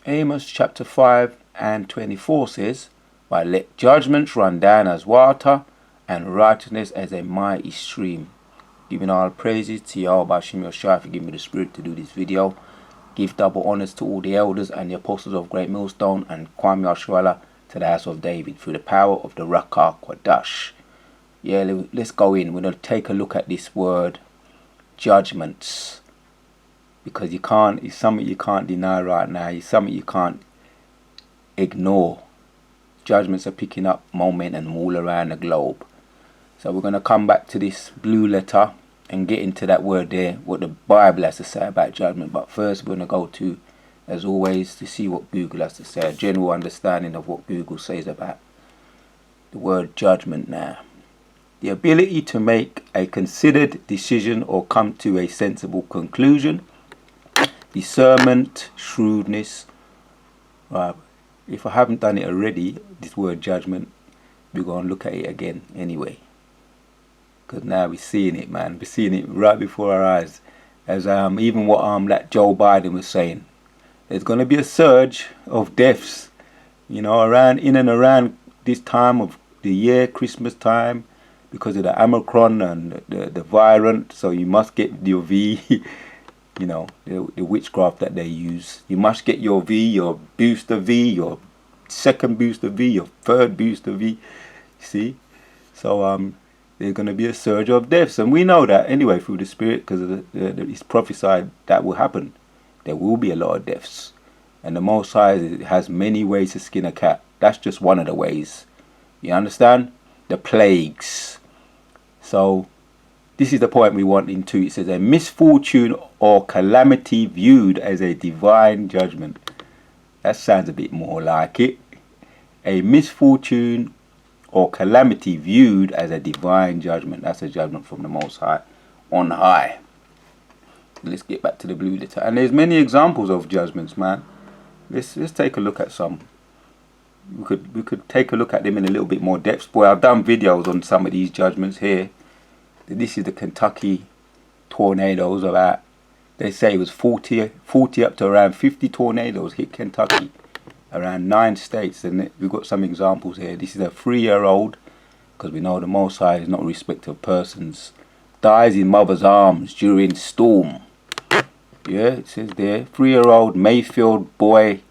Amos chapter 5 and 24 says, "But let judgments run down as water, and righteousness as a mighty stream." Giving all praises to Yahweh Hashem Yoshai for giving me the spirit to do this video. Give double honors to all the elders and the apostles of Great Millstone, and Kwam Yashwala to the house of David through the power of the Rakah Quadash. Yeah, let's go in. We're going to take a look at this word, judgments. Because it's something you can't deny right now. It's something you can't ignore. Judgments are picking up momentum all around the globe. So we're going to come back to this blue letter and get into that word there, what the Bible has to say about judgment. But first we're going to go to, as always, to see what Google has to say. A general understanding of what Google says about the word judgment now. The ability to make a considered decision or come to a sensible conclusion. Discernment, shrewdness. If I haven't done it already, this word judgment, we're going to look at it again anyway. Because now we're seeing it, man. We're seeing it right before our eyes. As even what that Joe Biden was saying. There's going to be a surge of deaths, you know, in and around this time of the year, Christmas time, because of the Omicron and the variant. So you must get your V. You know, the witchcraft that they use. You must get your V, your booster V, your second booster V, your third booster V. See? So there's going to be a surge of deaths. And we know that anyway through the Spirit, because it's prophesied that will happen. There will be a lot of deaths. And the Most High has many ways to skin a cat. That's just one of the ways. You understand? The plagues. So this is the point we want into. It says a misfortune or calamity viewed as a divine judgment. That sounds a bit more like it. A misfortune or calamity viewed as a divine judgment. That's a judgment from the Most High on high. Let's get back to the blue letter. And there's many examples of judgments, man. Let's take a look at some. We could take a look at them in a little bit more depth. Boy, I've done videos on some of these judgments here. This is the Kentucky tornadoes. About, they say it was 40 up to around 50 tornadoes hit Kentucky, around 9 states. And we've got some examples here. This is a 3-year-old, because we know the Most High is not a respecter of persons, dies in mother's arms during storm. Yeah, it says there, 3-year-old Mayfield boy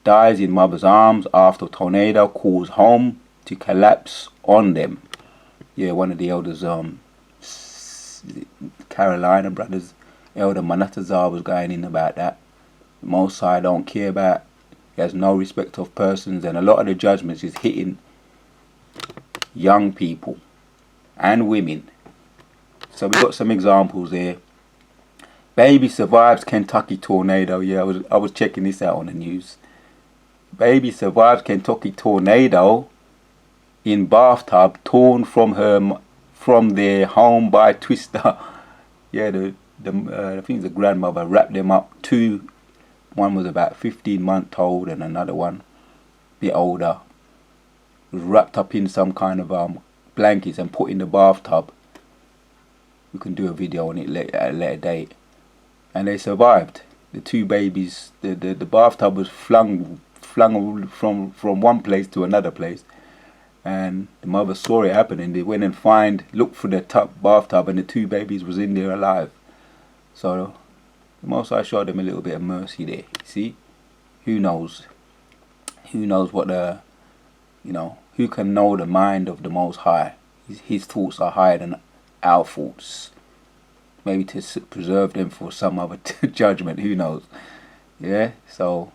dies in mother's arms after tornado caused home to collapse on them. Yeah, one of the elders, Carolina brothers, Elder Manatazar, was going in about that. The Most High don't care about, he has no respect of persons, and a lot of the judgments is hitting young people and women. So we've got some examples here. Baby survives Kentucky tornado. Yeah, I was checking this out on the news. Baby survives Kentucky tornado in bathtub torn from their home by twister. Yeah, I think the grandmother wrapped them up. One was about 15 months old and another one a bit older. Was wrapped up in some kind of blankets and put in the bathtub. We can do a video on it at a later date. And they survived. The 2 babies. The bathtub was flung from one place to another place. And the mother saw it happen, and they went and looked for the bathtub, and the 2 babies was in there alive. So the Most High showed them a little bit of mercy there. See, who knows? Who knows what who can know the mind of the Most High? His thoughts are higher than our thoughts. Maybe to preserve them for some other judgment. Who knows? Yeah. So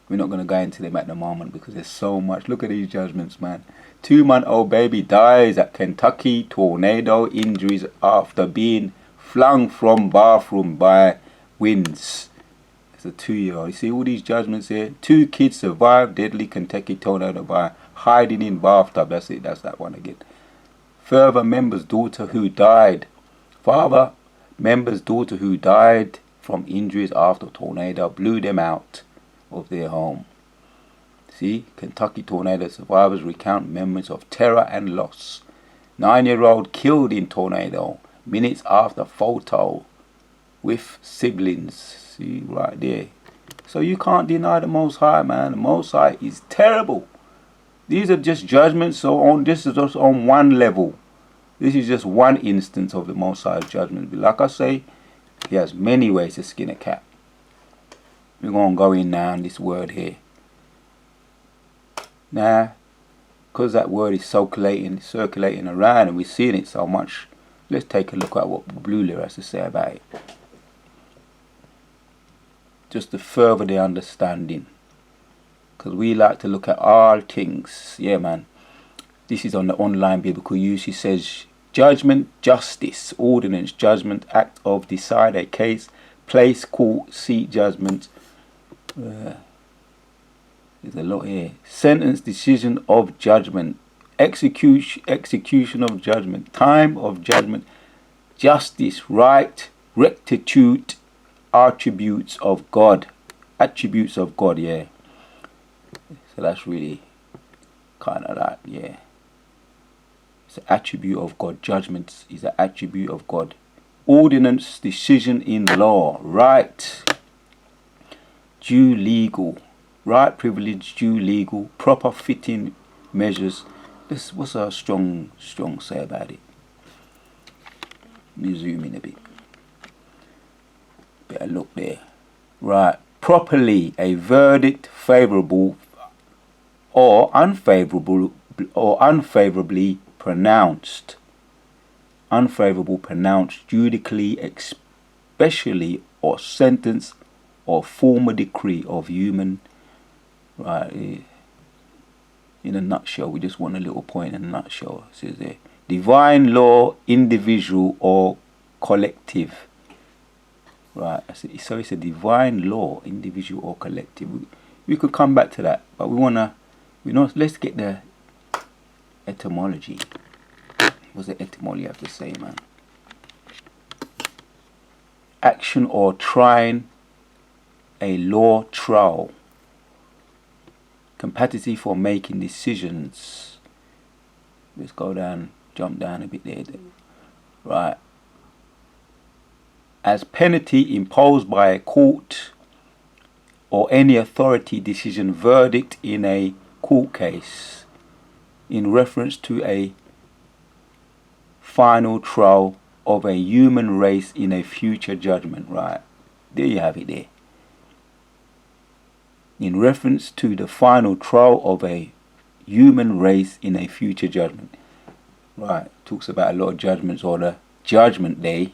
we're not going to go into them at the moment because there's so much. Look at these judgments, man. 2-month-old baby dies at Kentucky tornado injuries after being flung from bathroom by winds. It's a 2-year-old. You see all these judgments here. 2 kids survived deadly Kentucky tornado by hiding in bathtub. That's it. That's that one again. Father member's daughter who died from injuries after tornado blew them out of their home. See, Kentucky tornado survivors recount memories of terror and loss. 9-year-old killed in tornado minutes after photo with siblings. See right there. So you can't deny the Most High, man. The Most High is terrible. These are just judgments. This is just on one level. This is just one instance of the Most High's judgment. But like I say, He has many ways to skin a cat. We're going to go in now on this word here. Now, because that word is circulating around and we're seeing it so much, let's take a look at what Blue Letter has to say about it. Just to further the understanding. Because we like to look at all things. Yeah, man. This is on the online biblical use. He says, judgment, justice, ordinance, judgment, act of, decide a case, place, court, seat, judgment. There's a lot here. Sentence, decision of judgment, execution of judgment, time of judgment, justice, right, rectitude, attributes of God. Attributes of God, yeah. So that's really kind of that, yeah. It's an attribute of God. Judgment is an attribute of God. Ordinance, decision in law, right, due legal, right, privilege, due legal, proper fitting measures. This was a strong say about it. Let me zoom in a bit. Better look there. Right, properly a verdict favorable or unfavorably pronounced. Unfavorable pronounced judicially, especially, or sentence or formal decree of human. Right, in a nutshell, we just want a little point in a nutshell. It says there, divine law, individual or collective. Right, so it's a divine law, individual or collective. We could come back to that, but let's get the etymology. What's the etymology have to say, man? Action or trying a law trial. Capacity for making decisions. Let's go down, jump down a bit there. Right. As penalty imposed by a court or any authority decision verdict in a court case in reference to a final trial of a human race in a future judgment. Right, there you have it there. In reference to the final trial of a human race in a future judgment. Right, talks about a lot of judgments, or the judgment day,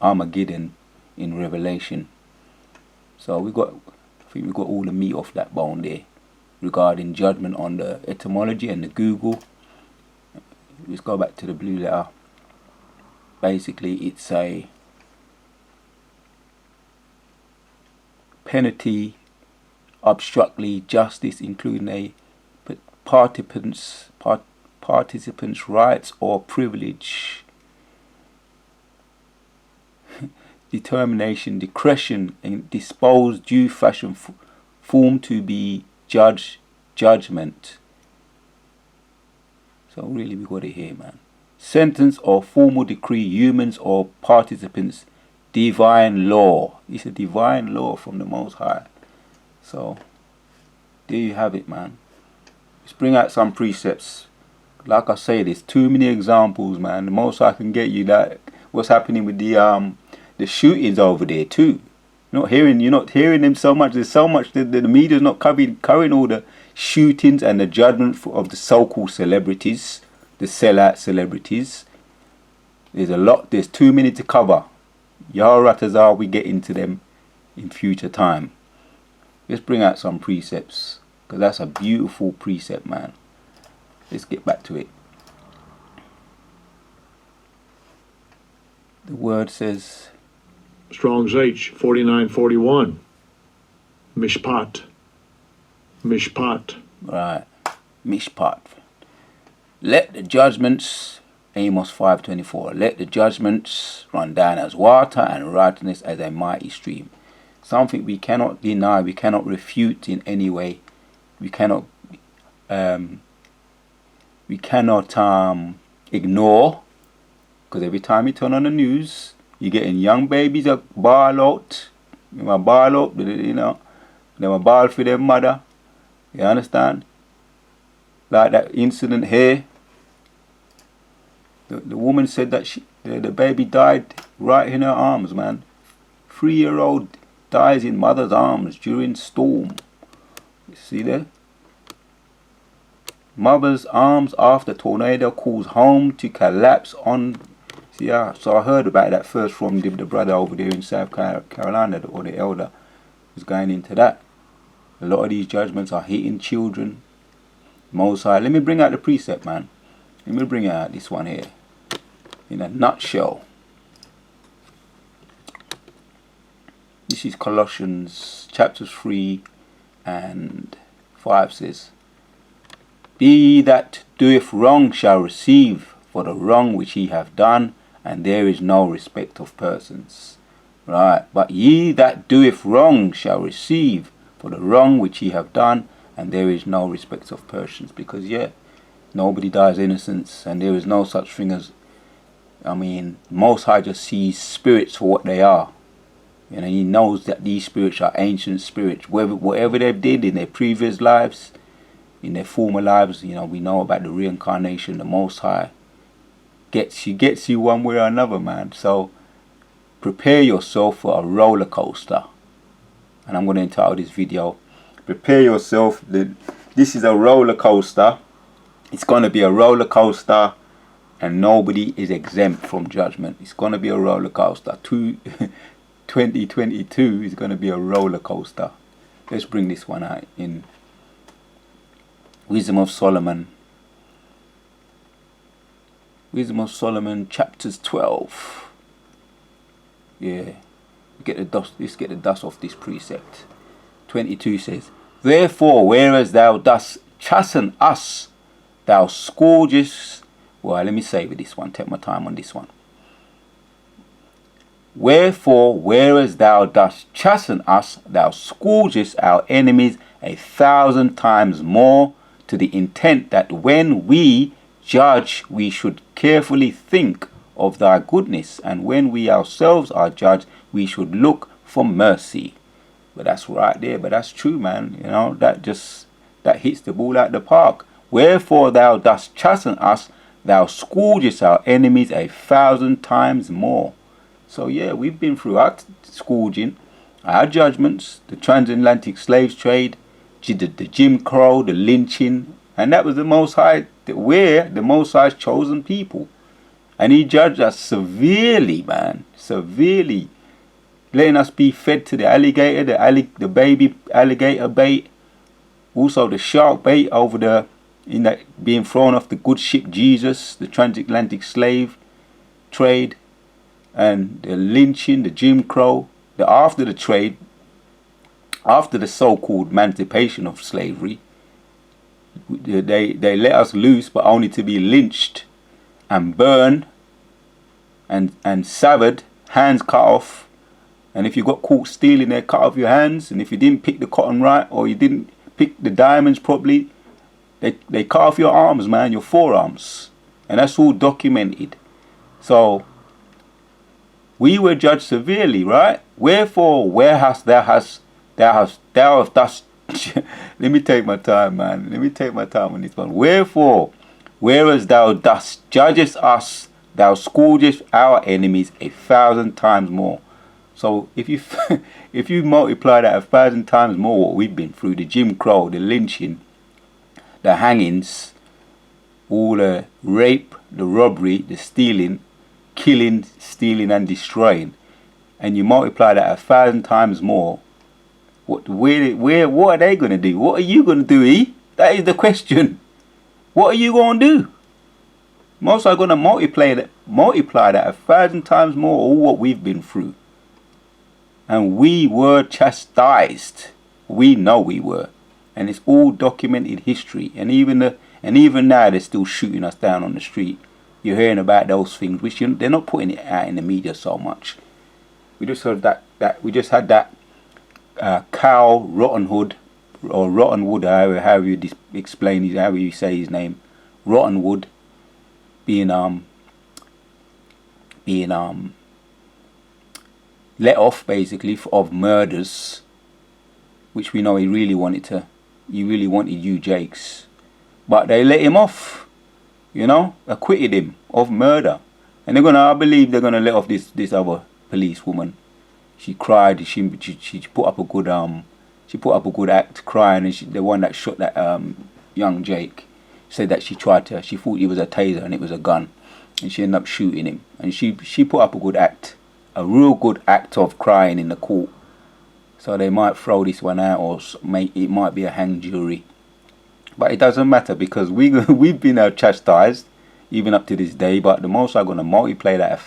Armageddon, in Revelation. So I think we got all the meat off that bone there regarding judgment on the etymology and the Google. Let's go back to the Blue Letter. Basically, it's a penalty, obstructly justice, including a participant's rights or privilege, determination, discretion, and dispose due fashion, form to be judgment. So really we got it here, man. Sentence or formal decree, humans or participants, divine law. It's a divine law from the Most High. So there you have it, man. Let's bring out some precepts. Like I say, there's too many examples, man. The most I can get you that what's happening with the shootings over there too. You're not hearing them so much. There's so much that the media's not covering all the shootings and the judgment of the so-called celebrities, the sellout celebrities. There's a lot. There's too many to cover. Yaharatazar, we get into them in future time. Let's bring out some precepts, because that's a beautiful precept, man. Let's get back to it. The word says, Strong's H 4941. Mishpat. Right. Mishpat. Let the judgments, Amos 5:24. Let the judgments run down as water and righteousness as a mighty stream. Something we cannot deny, we cannot refute in any way. We cannot ignore, because every time you turn on the news, you're getting young babies that ball out, Them a ball for their mother. You understand? Like that incident here. The woman said that the baby died right in her arms, man. 3-year-old dies in mother's arms during storm. You see there? Mother's arms after tornado cause home to collapse on. See, yeah, so I heard about that first from the brother over there in South Carolina, or the elder was going into that. A lot of these judgments are hitting children. Most High. Let me bring out the precept, man. Let me bring out this one here in a nutshell. This is Colossians chapters 3 and 5 says, He that doeth wrong shall receive for the wrong which he hath done, and there is no respect of persons. Right, but ye that doeth wrong shall receive for the wrong which ye have done, and there is no respect of persons. Because nobody dies innocent, and there is no such thing as, Most High just sees spirits for what they are. He knows that these spirits are ancient spirits. Whatever they did in their previous lives, in their former lives, we know about the reincarnation. The Most High gets you one way or another, man. So prepare yourself for a roller coaster. And I'm going to entitle this video, Prepare Yourself. This is a roller coaster. It's going to be a roller coaster, and nobody is exempt from judgment. It's going to be a roller coaster. 2022 is going to be a roller coaster. Let's bring this one out in Wisdom of Solomon. Wisdom of Solomon, chapters 12. Yeah. Let's get the dust off this precept. 22 says, Therefore, whereas thou dost chasten us, thou scourgest. Well, let me save this one. Take my time on this one. Wherefore, whereas thou dost chasten us, thou scourgest our enemies 1,000 times more, to the intent that when we judge, we should carefully think of thy goodness, and when we ourselves are judged, we should look for mercy. But that's right there. But that's true, man. That hits the ball out the park. Wherefore thou dost chasten us, thou scourgest our enemies 1,000 times more. So we've been through our scourging, our judgments, the transatlantic slave trade, the Jim Crow, the lynching, and that was the Most High. We're the Most High's chosen people, and He judged us severely, man, severely, letting us be fed to the alligator, the baby alligator bait, also the shark bait being thrown off the good ship Jesus, the transatlantic slave trade, and the lynching, the Jim Crow, after the trade, after the so-called emancipation of slavery. They let us loose, but only to be lynched and burned and severed, hands cut off. And if you got caught stealing, they cut off your hands. And if you didn't pick the cotton right, or you didn't pick the diamonds properly, they cut off your arms, man, your forearms. And that's all documented. So we were judged severely, right? Wherefore, where hast thou hast thus let me take my time, man. Let me take my time on this one. Wherefore, whereas thou dost judgest us, thou scourgest our enemies 1,000 times more. So if you multiply that 1,000 times more, what we've been through, the Jim Crow, the lynching, the hangings, all the rape, the robbery, the stealing, killing, stealing and destroying, and you multiply that 1,000 times more, what are they going to do? What are you going to do, E? That is the question. What are you going to do? Most are going to multiply that 1,000 times more, all what we've been through. And we were chastised. We know we were. And it's all documented history. And even now they're still shooting us down on the street. You're hearing about those things, which they're not putting it out in the media so much. We just heard that Cal Rottenwood, or Rottenwood, however you explain his, however you say his name, Rottenwood, being let off basically of murders. which we know he really wanted you, Jakes. But they let him off, you know, acquitted him of murder. And I believe they're gonna let off this other policewoman. She cried, she put up a good act crying, and the one that shot that young Jake said that she thought he was a taser and it was a gun, and she ended up shooting him. And she put up a good act, a real good act of crying in the court. So they might throw this one out, or it might be a hang jury. But it doesn't matter, because we've been chastised even up to this day. But the Most High going to multiply that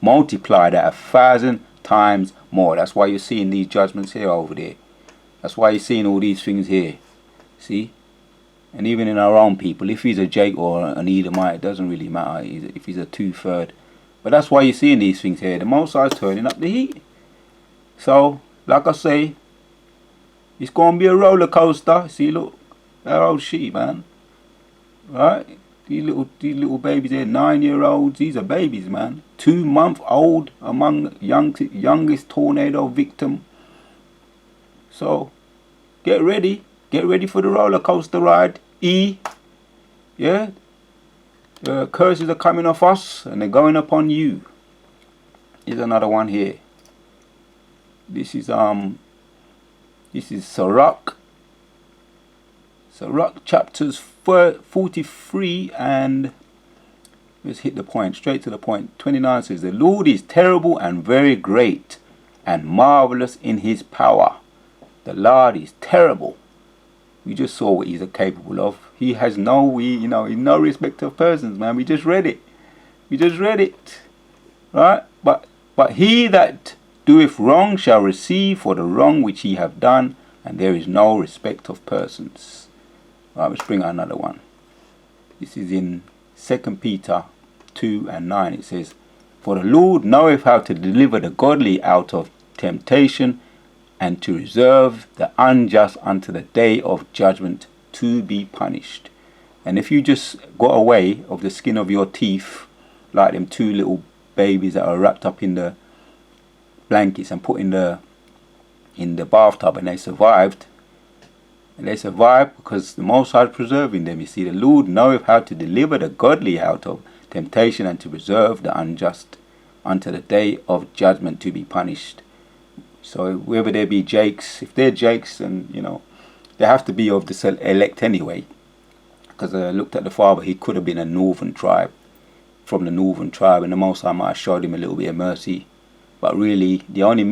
1,000 times more. That's why you're seeing these judgments here over there. That's why you're seeing all these things here. See? And even in our own people, if he's a Jake or an Edomite, it doesn't really matter if he's a 2/3. But that's why you're seeing these things here. The Most High is turning up the heat. So, like I say, it's going to be a roller coaster. See, look, that old sheep, man. Right? These little babies here, 9-year-olds, these are babies, man. 2-month-old among youngest tornado victim. So, get ready for the roller coaster ride. Yeah, the curses are coming off us and they're going upon you. Here's another one here. This is Sirach. Sirach chapters 43, and let's hit the point, straight to the point. 29 says, the Lord is terrible and very great, and marvelous in his power. The Lord is terrible. We just saw what he's capable of. He has no respect of persons, man. We just read it. Right? But he that doeth wrong shall receive for the wrong which he have done, and there is no respect of persons. Right, let's bring out another one. This is in 2 Peter 2:9. It says, for the Lord knoweth how to deliver the godly out of temptation, and to reserve the unjust unto the day of judgment to be punished. And if you just got away of the skin of your teeth, like them 2 little babies that are wrapped up in the blankets and put in the bathtub, and they survived. And they survived because the Most High is preserving them. You see, the Lord knoweth how to deliver the godly out of temptation, and to preserve the unjust unto the day of judgment to be punished. So whether they be Jakes, if they're Jakes, and they have to be of the elect anyway. Because I looked at the father, he could have been a northern tribe, from the northern tribe, and the Most High might have showed him a little bit of mercy. But really, the only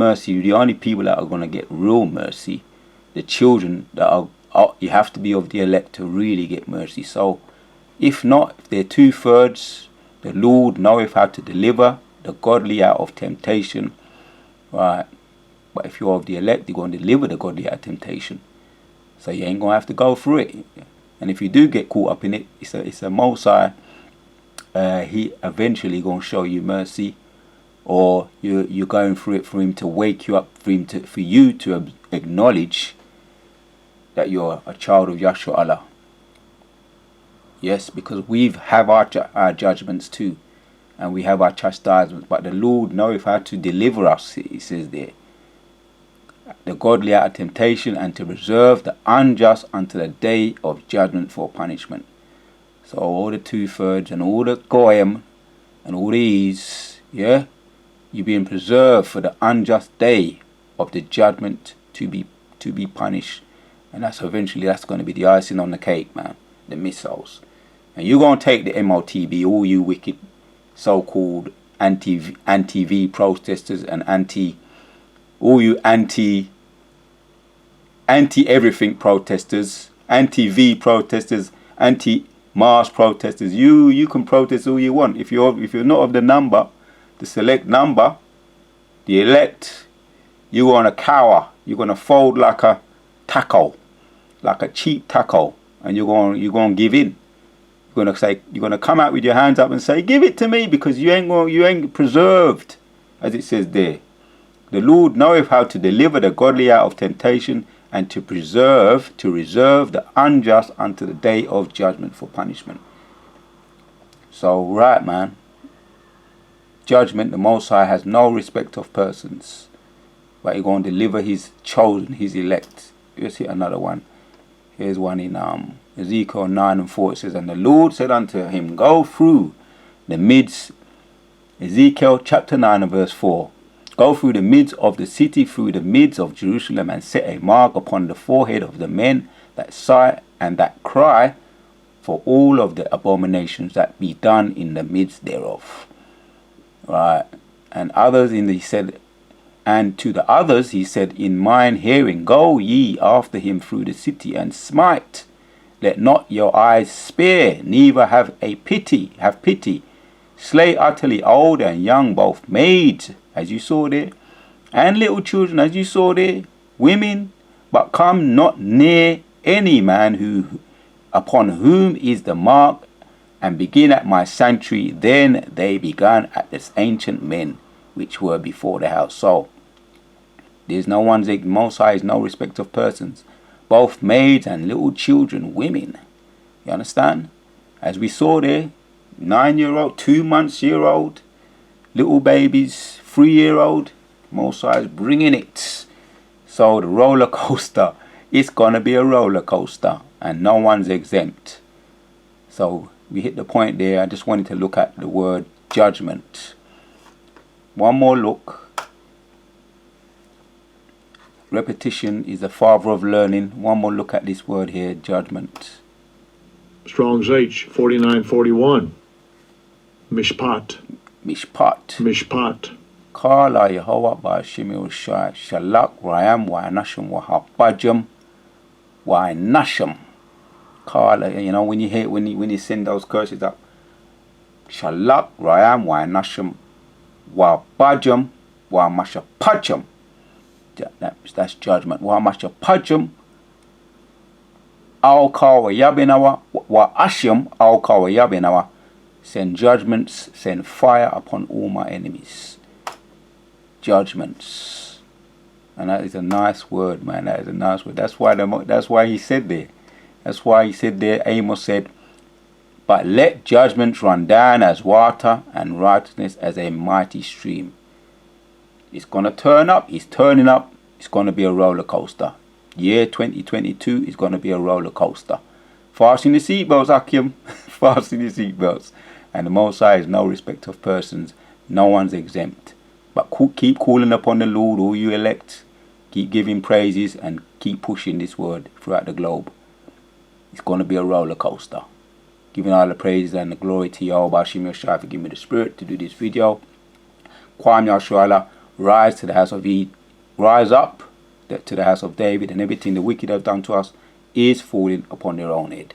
people that are going to get real mercy, the children that are, you have to be of the elect to really get mercy. So, if not, if they're 2/3, the Lord knoweth how to deliver the godly out of temptation. Right? But if you're of the elect, you're going to deliver the godly out of temptation. So you ain't going to have to go through it. And if you do get caught up in it, it's a Most High. He eventually going to show you mercy. Or you're going through it for him to wake you up, for you to acknowledge that you're a child of Yahshua Allah. Yes, because we have our judgments too, and we have our chastisements. But the Lord knoweth how to deliver us. He says there, the godly out of temptation, and to reserve the unjust unto the day of judgment for punishment. So all the 2/3 and all the goyim and all these, yeah. You're being preserved for the unjust day of the judgment to be punished. And that's going to be the icing on the cake, man. The missiles. And you're going to take the MOTB, all you wicked so-called anti-V protesters and all you anti-everything protesters, anti-V protesters, anti-Mars protesters. You can protest all you want. If you're not of the number, the select number, the elect, you're going to cower. You're going to fold like a taco, like a cheap taco, and you're going to give in. You're going to come out with your hands up and say, "Give it to me," because you ain't preserved, as it says there. The Lord knoweth how to deliver the godly out of temptation, and to reserve the unjust unto the day of judgment for punishment. So, right, man. Judgment, the Most High has no respect of persons, but he's going to deliver his chosen, his elect. let's hit another one. Here's one in Ezekiel 9:4. It says, and the Lord said unto him, go through the midst, Ezekiel chapter 9 and verse 4. Go through the midst of the city, through the midst of Jerusalem, and set a mark upon the forehead of the men that sigh and that cry for all of the abominations that be done in the midst thereof. Right. And others he said, and to the others he said, in mine hearing, go ye after him through the city and smite. Let not your eyes spare, neither have pity. Slay utterly old and young, both maids, as you saw there, and little children, as you saw there, women, but come not near any man who upon whom is the mark, and begin at my sanctuary. Then they began at the ancient men which were before the house. So there's no one's Most High is no respect of persons, both maids and little children, women. You understand? As we saw there, 9-year-old, 2 months-year-old, little babies, 3-year-old. Most High is bringing it. So the roller coaster, it's gonna be a roller coaster, and no one's exempt. So we hit the point there. I just wanted to look at the word judgment. One more look. Repetition is the father of learning. One more look at this word here, judgment. Strong's H, 4941. Mishpat. Mishpat. Kala Yehovah Ba'ashim Yehoshai Shalak Rayam Wa'anashim Wa'habajam Wa'anashim. Kala, you know, when you send those curses up, Shalak Rayam Wa'anashim Wa'habajam Wa'mashapacham. That's judgment. Wa'mashapacham Al Kawa Yabinawa Wa'ashim Al Kawa Yabinawa. Send judgments, send fire upon all my enemies. Judgments. And that is a nice word, man. That is a nice word. That's why he said there. That's why he said there, Amos said, but let judgments run down as water and righteousness as a mighty stream. It's going to turn up. It's turning up. It's going to be a roller coaster. Year 2022 is going to be a roller coaster. Fasten the seatbelts, Akim. Fasten the seatbelts. And the Most High is no respect of persons. No one's exempt. But keep calling upon the Lord, all you elect. Keep giving praises and keep pushing this word throughout the globe. It's going to be a roller coaster. Giving all the praises and the glory to Yehovah Ba'ashim Yehoshai for giving me the spirit to do this video. Kwam Yahshua, rise to the house of Eve. Rise up to the house of David, and everything the wicked have done to us is falling upon their own head.